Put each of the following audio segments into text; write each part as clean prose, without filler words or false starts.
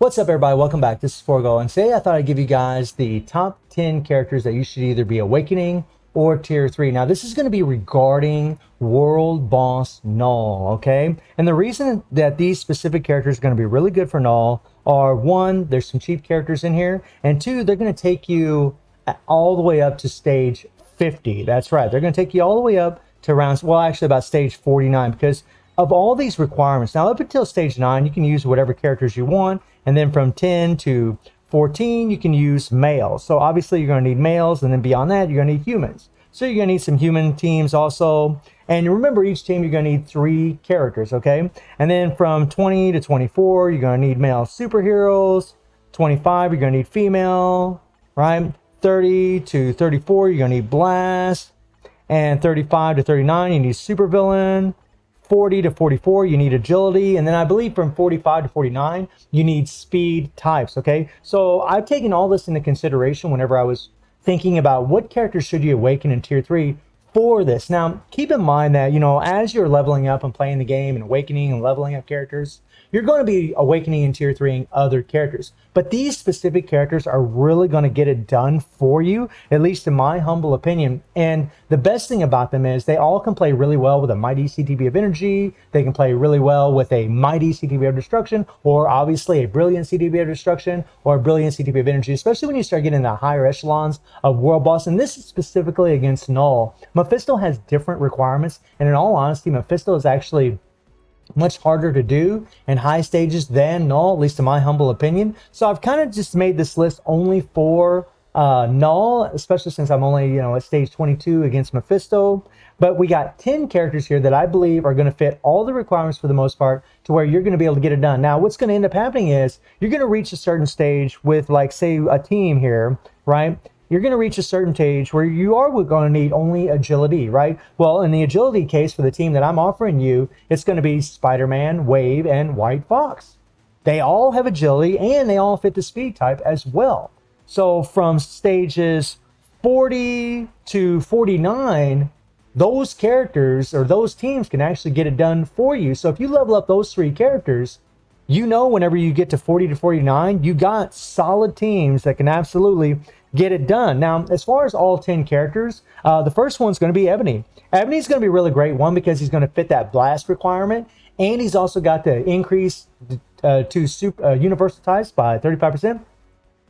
What's up, everybody? Welcome back. This is Forgo, and today I thought I'd give you guys the top 10 characters that you should either be awakening or tier 3. Now, this is going to be regarding World Boss Knull, okay? And the reason that these specific characters are going to be really good for Knull are, one, there's some cheap characters in here, and two, they're going to take you all the way up to stage 50. That's right. They're going to take you all the way up to around, well, actually about stage 49, because of all these requirements. Now, up until stage 9, you can use whatever characters you want. And then from 10 to 14, you can use males. So obviously, you're going to need males. And then beyond that, you're going to need humans. So you're going to need some human teams also. And remember, each team, you're going to need 3 characters, okay? And then from 20 to 24, you're going to need male superheroes. 25, you're going to need female, right? 30 to 34, you're going to need blast. And 35 to 39, you need supervillain. 40 to 44, you need agility. And then I believe from 45 to 49, you need speed types, okay? So I've taken all this into consideration whenever I was thinking about what characters should you awaken in tier 3 for this. Now, keep in mind that, as you're leveling up and playing the game and awakening and leveling up characters, you're going to be awakening in tier 3 other characters. But these specific characters are really going to get it done for you, at least in my humble opinion. And the best thing about them is they all can play really well with a mighty CTB of energy. They can play really well with a mighty CTB of destruction, or obviously a brilliant CTB of destruction, or a brilliant CTB of energy, especially when you start getting the higher echelons of World Boss. And this is specifically against Knull. Mephisto has different requirements. And in all honesty, Mephisto is actually much harder to do in high stages than Knull, at least in my humble opinion. So I've kind of just made this list only for Knull, especially since I'm only, at stage 22 against Mephisto. But we got 10 characters here that I believe are going to fit all the requirements for the most part to where you're going to be able to get it done. Now, what's going to end up happening is you're going to reach a certain stage with, like, say, a team here, right? You're going to reach a certain stage where you are going to need only agility, right? Well, in the agility case for the team that I'm offering you, it's going to be Spider-Man, Wave, and White Fox. They all have agility, and they all fit the speed type as well. So from stages 40 to 49, those characters or those teams can actually get it done for you. So if you level up those 3 characters, whenever you get to 40 to 49, you got solid teams that can absolutely get it done. Now, as far as all 10 characters, the first one's going to be Ebony. Ebony's going to be a really great one because he's going to fit that blast requirement, and he's also got the increase to universal types by 35%.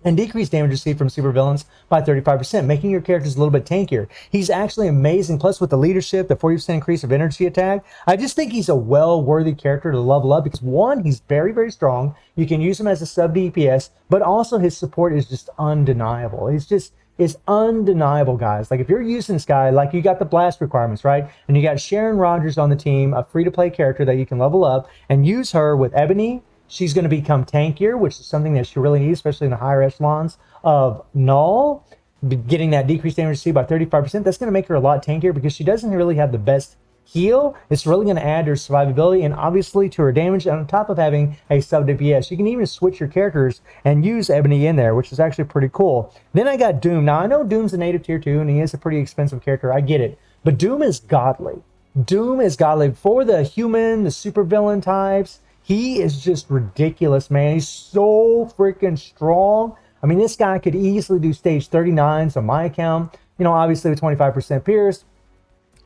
And decrease damage received from supervillains by 35%, making your characters a little bit tankier. He's actually amazing. Plus, with the leadership, the 40% increase of energy attack, I just think he's a well-worthy character to level up because, one, he's very, very strong. You can use him as a sub-DPS, but also his support is just undeniable. It's undeniable, guys. Like, if you're using this guy, like, you got the blast requirements, right? And you got Sharon Rodgers on the team, a free-to-play character that you can level up and use her with Ebony. She's going to become tankier, which is something that she really needs, especially in the higher echelons of Knull. Getting that decreased damage received by 35%, that's going to make her a lot tankier because she doesn't really have the best heal. It's really going to add to her survivability and obviously to her damage. And on top of having a sub DPS, you can even switch your characters and use Ebony in there, which is actually pretty cool. Then I got Doom. Now, I know Doom's a native tier 2 and he is a pretty expensive character. I get it. But Doom is godly. Doom is godly. For the human, the supervillain types, he is just ridiculous, man. He's so freaking strong. I mean, this guy could easily do stage 39s on my account. Obviously with 25% pierce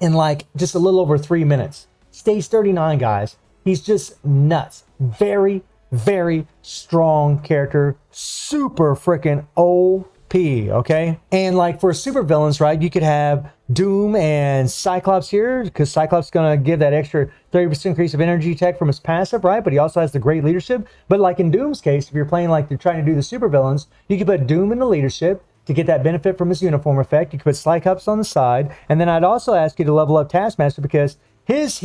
in like just a little over 3 minutes. Stage 39, guys. He's just nuts. Very, very strong character. Super freaking OP, okay? And like for super villains, right, you could have Doom and Cyclops here because Cyclops is going to give that extra 30% increase of energy tech from his passive, right? But he also has the great leadership. But like in Doom's case, if you're playing like you're trying to do the super villains, you can put Doom in the leadership to get that benefit from his uniform effect. You can put Cyclops on the side. And then I'd also ask you to level up Taskmaster because his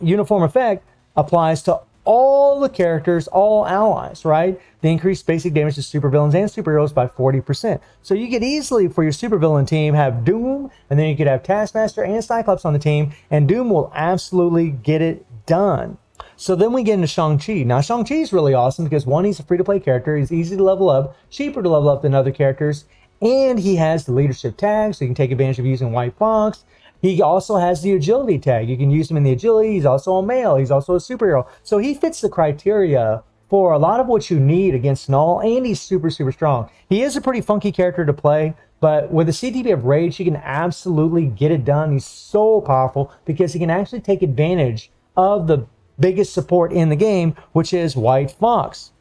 uniform effect applies to all the characters, all allies, right? They increase basic damage to supervillains and superheroes by 40%. So you could easily, for your supervillain team, have Doom, and then you could have Taskmaster and Cyclops on the team, and Doom will absolutely get it done. So then we get into Shang-Chi. Now, Shang-Chi is really awesome because, one, he's a free-to-play character. He's easy to level up, cheaper to level up than other characters, and he has the leadership tag, so you can take advantage of using White Fox. He also has the agility tag. You can use him in the agility. He's also a male. He's also a superhero. So he fits the criteria for a lot of what you need against Knull, and he's super, super strong. He is a pretty funky character to play, but with a CTB of Rage, he can absolutely get it done. He's so powerful because he can actually take advantage of the biggest support in the game, which is White Fox.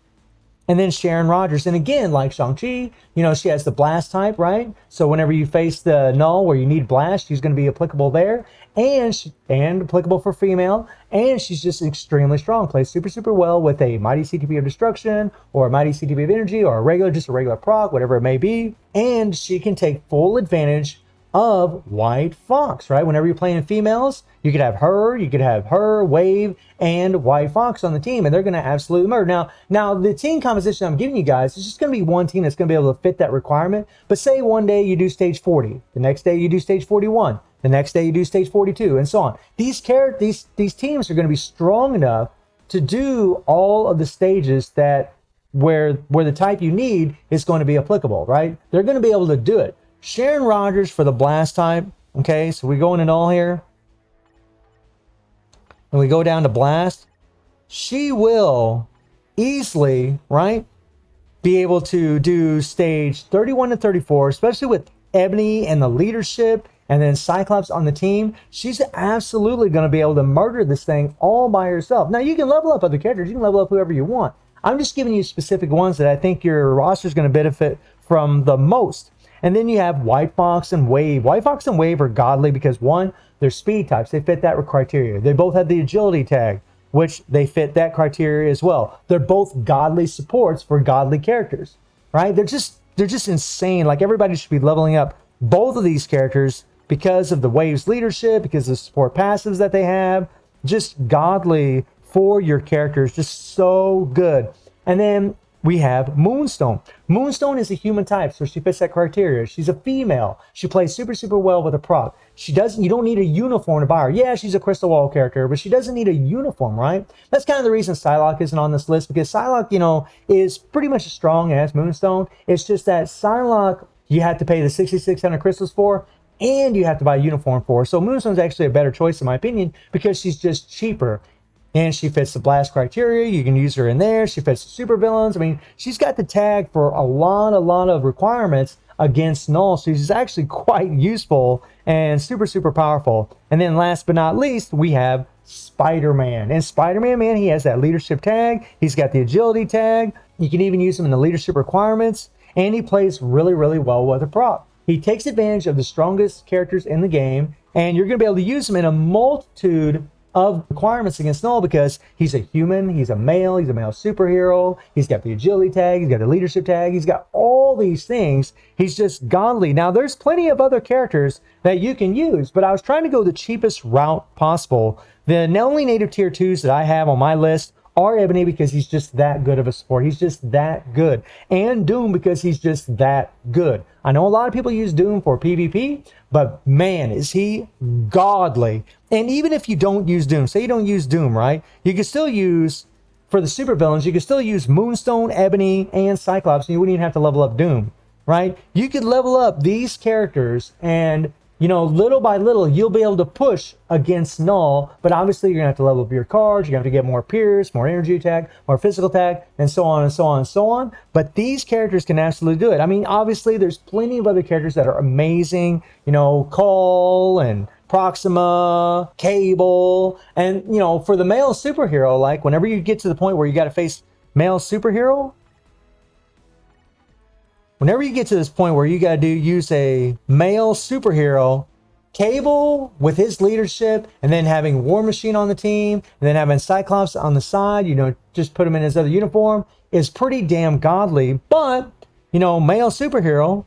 And then Sharon Rogers. And again, like Shang-Chi, you know, she has the blast type, right? So whenever you face the Knull where you need blast, she's going to be applicable there. And applicable for female. And she's just extremely strong. Plays super, super well with a Mighty CTB of Destruction or a Mighty CTB of Energy or just a regular proc, whatever it may be. And she can take full advantage of White Fox, right? Whenever you're playing females, you could have her, Wave, and White Fox on the team, and they're going to absolutely murder. Now, the team composition I'm giving you guys is just going to be one team that's going to be able to fit that requirement. But say one day you do stage 40, the next day you do stage 41, the next day you do stage 42, and so on. These teams are going to be strong enough to do all of the stages that where the type you need is going to be applicable, right? They're going to be able to do it. Sharon Rogers for the blast type. Okay, so we go into Knull here. And we go down to blast. She will easily, right, be able to do stage 31 to 34, especially with Ebony and the leadership and then Cyclops on the team. She's absolutely going to be able to murder this thing all by herself. Now, you can level up other characters. You can level up whoever you want. I'm just giving you specific ones that I think your roster is going to benefit from the most. And then you have White Fox and Wave. White Fox and Wave are godly because, one, they're speed types. They fit that criteria. They both have the agility tag, which they fit that criteria as well. They're both godly supports for godly characters, right? They're just insane. Like, everybody should be leveling up both of these characters because of the Wave's leadership, because of the support passives that they have. Just godly for your characters. Just so good. And then we have Moonstone. Moonstone is a human type, so she fits that criteria. She's a female. She plays super, super well with a proc. You don't need a uniform to buy her. Yeah, she's a Crystal Wall character, but she doesn't need a uniform, right? That's kind of the reason Psylocke isn't on this list, because Psylocke, you know, is pretty much as strong as Moonstone. It's just that Psylocke, you have to pay the 6,600 crystals for, and you have to buy a uniform for. So Moonstone's actually a better choice, in my opinion, because she's just cheaper. And she fits the blast criteria. You can use her in there. She fits the super villains. I mean, she's got the tag for a lot of requirements against Knull. So she's actually quite useful and super, super powerful. And then last but not least, we have Spider-Man. And Spider-Man, man, he has that leadership tag. He's got the agility tag. You can even use him in the leadership requirements. And he plays really, really well with a prop. He takes advantage of the strongest characters in the game. And you're going to be able to use him in a multitude of requirements against Knull because he's a human, he's a male superhero, he's got the agility tag, he's got the leadership tag, he's got all these things. He's just godly. Now, there's plenty of other characters that you can use, but I was trying to go the cheapest route possible. The only native tier 2s that I have on my list are Ebony because he's just that good of a support. He's just that good. And Doom because he's just that good. I know a lot of people use Doom for PvP, but man, is he godly. And even if you don't use Doom, say you don't use Doom, right? You can still use, for the supervillains, you can still use Moonstone, Ebony, and Cyclops, and you wouldn't even have to level up Doom, right? You could level up these characters and, you know, little by little, you'll be able to push against Knull, but obviously you're going to have to level up your cards, you're going to have to get more Pierce, more energy tag, more physical tag, and so on and so on and so on. But these characters can absolutely do it. I mean, obviously there's plenty of other characters that are amazing, you know, Knull and Proxima, Cable, and, you know, for the male superhero, like whenever you get to the point where you got to face male superhero, whenever you get to this point where you got to use a male superhero, Cable with his leadership, and then having War Machine on the team, and then having Cyclops on the side, you know, just put him in his other uniform, is pretty damn godly. But, you know, male superhero,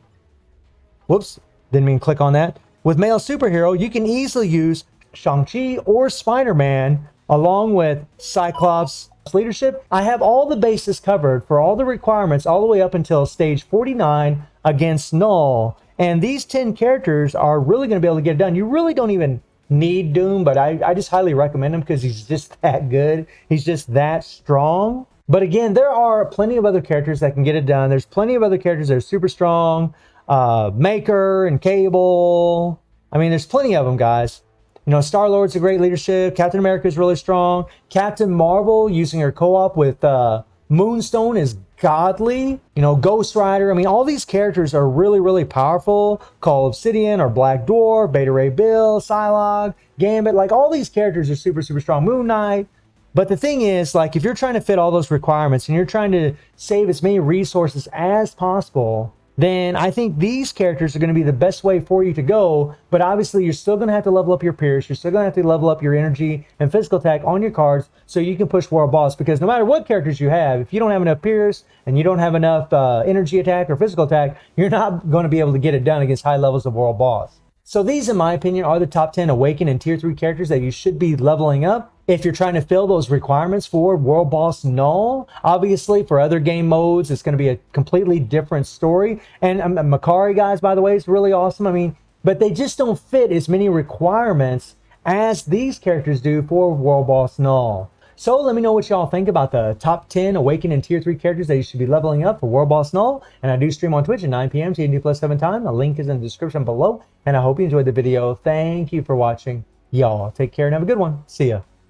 whoops, didn't mean to click on that. With male superhero, you can easily use Shang-Chi or Spider-Man along with Cyclops leadership. I have all the bases covered for all the requirements all the way up until stage 49 against Knull. And these 10 characters are really going to be able to get it done. You really don't even need Doom, but I just highly recommend him because he's just that good. He's just that strong. But again, there are plenty of other characters that can get it done. There's plenty of other characters that are super strong. Maker and Cable. I mean, there's plenty of them, guys. You know, Star-Lord's a great leadership. Captain America is really strong. Captain Marvel, using her co-op with Moonstone is godly. You know, Ghost Rider. I mean, all these characters are really, really powerful. Call Obsidian or Black Dwarf, Beta Ray Bill, Psylocke, Gambit. Like, all these characters are super, super strong. Moon Knight. But the thing is, like, if you're trying to fit all those requirements and you're trying to save as many resources as possible, then I think these characters are going to be the best way for you to go. But obviously, you're still going to have to level up your Pierce. You're still going to have to level up your energy and physical attack on your cards so you can push World Boss. Because no matter what characters you have, if you don't have enough Pierce and you don't have enough energy attack or physical attack, you're not going to be able to get it done against high levels of World Boss. So these, in my opinion, are the top 10 Awaken and Tier 3 characters that you should be leveling up if you're trying to fill those requirements for World Boss Knull. Obviously, for other game modes, it's going to be a completely different story. And Makari, guys, by the way, is really awesome. I mean, but they just don't fit as many requirements as these characters do for World Boss Knull. So let me know what y'all think about the top 10 Awaken and Tier 3 characters that you should be leveling up for World Boss Knull. And I do stream on Twitch at 9 p.m. TNT+7 time. The link is in the description below. And I hope you enjoyed the video. Thank you for watching. Y'all take care and have a good one. See ya.